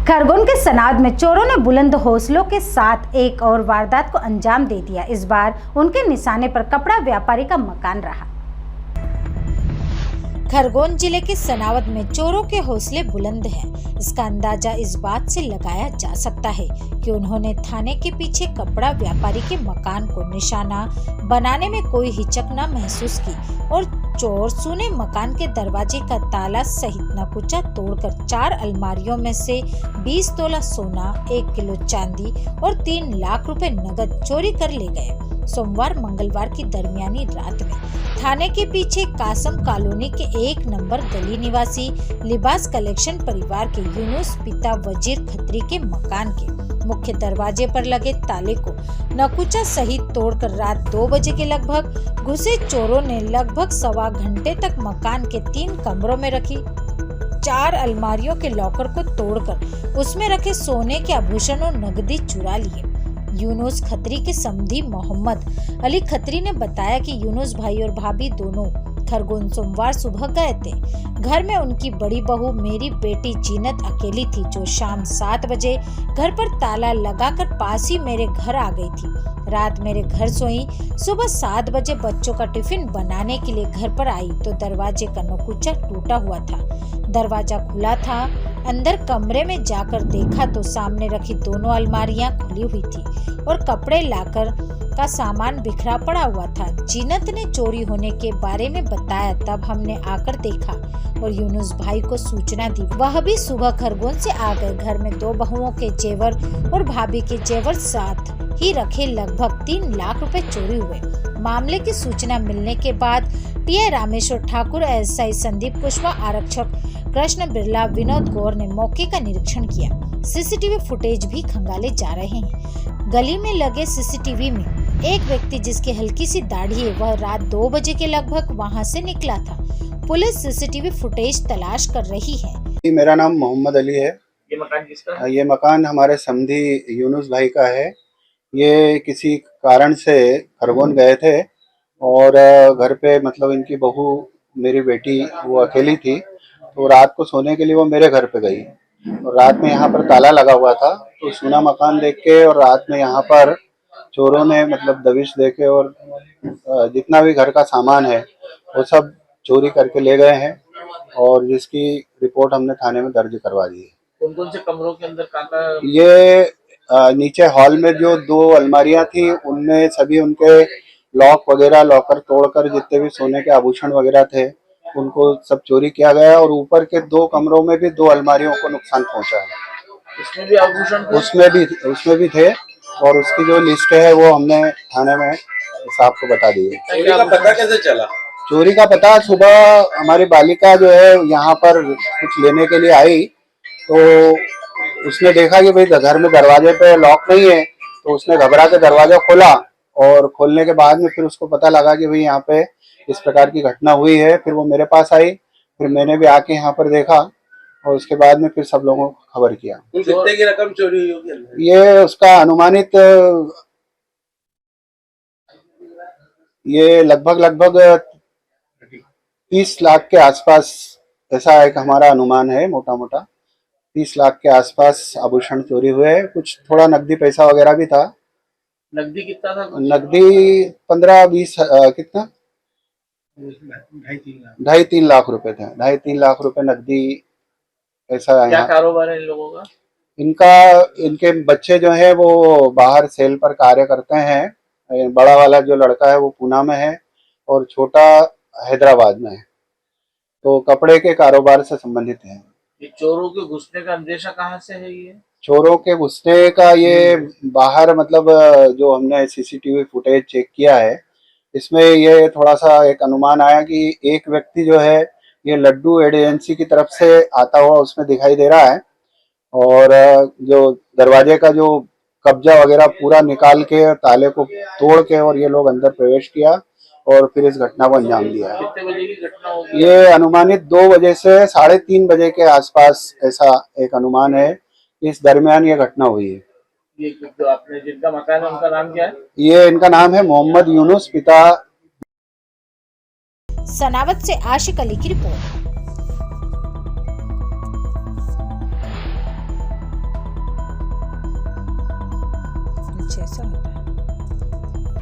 खरगोन के सनाद में चोरों ने बुलंद हौसलों के साथ एक और वारदात को अंजाम दे दिया। इस बार उनके निशाने पर कपड़ा व्यापारी का मकान रहा। खरगोन जिले के सनावद में चोरों के हौसले बुलंद हैं। इसका अंदाजा इस बात से लगाया जा सकता है कि उन्होंने थाने के पीछे कपड़ा व्यापारी के मकान को निशाना बनाने में कोई हिचक न महसूस की और चोर सूने मकान के दरवाजे का ताला सहित नकुचा तोड़कर 4 अलमारियों में से 20 तोला सोना, 1 किलो चांदी और 3 लाख रुपए नगद चोरी कर ले गए। सोमवार मंगलवार की दरमियानी रात में थाने के पीछे कासम कॉलोनी के 1 नंबर गली निवासी लिबास कलेक्शन परिवार के यूनुस पिता वजीर खत्री के मकान के मुख्य दरवाजे पर लगे ताले को नकुचा सहित तोड़कर रात 2 बजे के लगभग घुसे चोरों ने लगभग सवा घंटे तक मकान के 3 कमरों में रखी 4 अलमारियों के लॉकर को तोड़कर उसमें रखे सोने के आभूषण और नकदी चुरा लिए। यूनुस खत्री के समधी मोहम्मद अली खत्री ने बताया कि यूनुस भाई और भाभी दोनों खरगोन सोमवार सुबह गए थे। घर में उनकी बड़ी बहू मेरी बेटी जीनत अकेली थी, जो शाम 7 बजे घर पर ताला लगाकर पास ही मेरे घर आ गई थी। रात मेरे घर सोई। सुबह 7 बजे बच्चों का टिफिन बनाने के लिए घर पर आई तो दरवाजे का नकुचा टूटा हुआ था। दरवाजा खुला था। अंदर कमरे में जाकर देखा तो सामने रखी दोनों अलमारियां खुली हुई थी और कपड़े लाकर का सामान बिखरा पड़ा हुआ था। जीनत ने चोरी होने के बारे में बताया, तब हमने आकर देखा और यूनुस भाई को सूचना दी। वह भी सुबह खरगोन से आ गए। घर में 2 बहुओं के जेवर और भाभी के जेवर साथ ही रखे लगभग 3 लाख रुपए चोरी हुए। मामले की सूचना मिलने के बाद टीआई रामेश्वर ठाकुर, एएसआई संदीप कुशवाहा, आरक्षक कृष्ण बिरला, विनोद गौर ने मौके का निरीक्षण किया। सीसीटीवी फुटेज भी खंगाले जा रहे हैं। गली में लगे सीसीटीवी में एक व्यक्ति जिसकी हल्की सी दाढ़ी है, वह रात 2 बजे के लगभग वहां से निकला था। पुलिस सीसीटीवी फुटेज तलाश कर रही है। मेरा नाम मोहम्मद अली है। ये मकान किसका? ये मकान हमारे समधी यूनुस भाई का है। ये किसी कारण से खरगोन गए थे और घर पे मतलब इनकी बहू मेरी बेटी वो अकेली थी, तो रात को सोने के लिए वो मेरे घर पे गई और रात में यहाँ पर ताला लगा हुआ था। तो सोना मकान देख के और रात में यहाँ पर चोरों ने मतलब दबिश देके और जितना भी घर का सामान है वो सब चोरी करके ले गए हैं और जिसकी रिपोर्ट हमने थाने में दर्ज करवा दी है। कौन कौन से कमरों के अंदर कहाँ? ये नीचे हॉल में जो 2 अलमारियां थी उनमें सभी उनके लॉक वगैरह लॉकर तोड़कर जितने भी सोने के आभूषण वगैरह थे उनको सब चोरी किया गया और ऊपर के 2 कमरों में भी 2 अलमारियों को नुकसान पहुंचा है। उसमें भी आभूषण थे? उसमें भी थे और उसकी जो लिस्ट है वो हमने थाने में साहब को बता दी है। चोरी का पता कैसे चला? चोरी का पता सुबह हमारी बालिका जो है यहाँ पर कुछ लेने के लिए आई तो उसने देखा कि भाई घर में दरवाजे पे लॉक नहीं है, तो उसने घबरा के दरवाजा खोला और खोलने के बाद में फिर उसको पता लगा कि भाई यहाँ पे इस प्रकार की घटना हुई है। फिर वो मेरे पास आई, फिर मैंने भी आके यहाँ पर देखा और उसके बाद में फिर सब लोगों को खबर किया। कितने की रकम चोरी हुई होगी? ये उसका अनुमानित ये लगभग 30 लाख के आसपास, ऐसा एक हमारा अनुमान है। मोटा 30 लाख के आसपास आभूषण चोरी हुए। कुछ थोड़ा नकदी पैसा वगैरह भी था। नकदी कितना था? नकदी 15-20 कितना 2.5-3 लाख रुपए थे। 2.5-3 लाख रुपए नकदी ऐसा। क्या कारोबार है इन लोगों का? इनके बच्चे जो है वो बाहर सेल पर कार्य करते हैं। बड़ा वाला जो लड़का है वो पूना में है और छोटा हैदराबाद में है, तो कपड़े के कारोबार से संबंधित है। ये चोरों के घुसने का अंदेशा कहाँ से है? ये चोरों के घुसने का ये बाहर मतलब जो हमने सीसीटीवी फुटेज चेक किया है इसमें ये थोड़ा सा एक अनुमान आया कि एक व्यक्ति जो है ये लड्डू एजेंसी की तरफ से आता हुआ उसमें दिखाई दे रहा है और जो दरवाजे का जो कब्जा वगैरह पूरा निकाल के ताले को तोड़ के और ये लोग अंदर प्रवेश किया और फिर इस घटना को अंजाम दिया है। कितने बजे की घटना होगी? ये अनुमानित 2 बजे से 3:30 बजे के आसपास ऐसा एक अनुमान है। इस दरमियान ये घटना हुई है। ये जो आपने जिनका मकान है उनका नाम क्या है? ये इनका नाम है मोहम्मद यूनुस पिता। सनावद से आशिक अली की रिपोर्ट। कुछ ऐसा होता है।